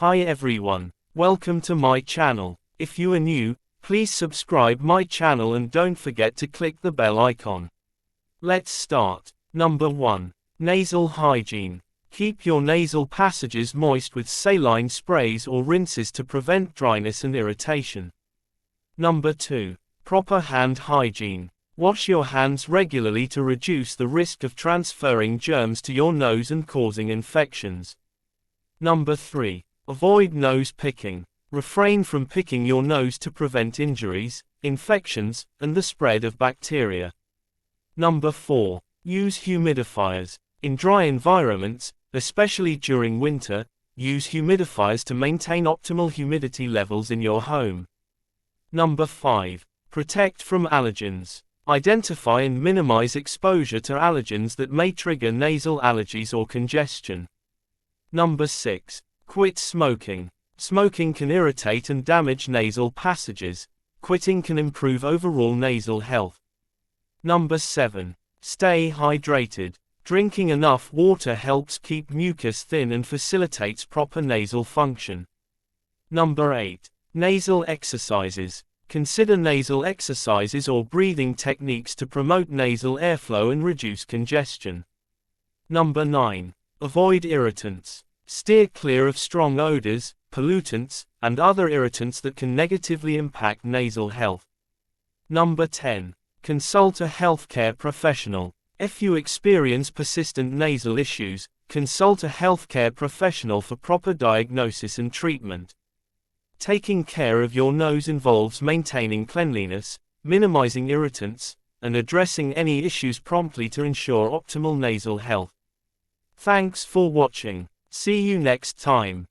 Hi everyone, welcome to my channel. If you are new, please subscribe my channel and don't forget to click the bell icon. Let's start. Number 1. Nasal hygiene. Keep your nasal passages moist with saline sprays or rinses to prevent dryness and irritation. Number 2. Proper hand hygiene. Wash your hands regularly to reduce the risk of transferring germs to your nose and causing infections. Number 3. Avoid nose picking. Refrain from picking your nose to prevent injuries, infections, and the spread of bacteria. Number 4. Use humidifiers. In dry environments, especially during winter, use humidifiers to maintain optimal humidity levels in your home. Number 5. Protect from allergens. Identify and minimize exposure to allergens that may trigger nasal allergies or congestion. Number 6. Quit smoking. Smoking can irritate and damage nasal passages. Quitting can improve overall nasal health. Number 7. Stay hydrated. Drinking enough water helps keep mucus thin and facilitates proper nasal function. Number 8. Nasal exercises. Consider nasal exercises or breathing techniques to promote nasal airflow and reduce congestion. Number 9. Avoid irritants. Steer clear of strong odors, pollutants, and other irritants that can negatively impact nasal health. Number 10. Consult a healthcare professional. If you experience persistent nasal issues, consult a healthcare professional for proper diagnosis and treatment. Taking care of your nose involves maintaining cleanliness, minimizing irritants, and addressing any issues promptly to ensure optimal nasal health. Thanks for watching. See you next time.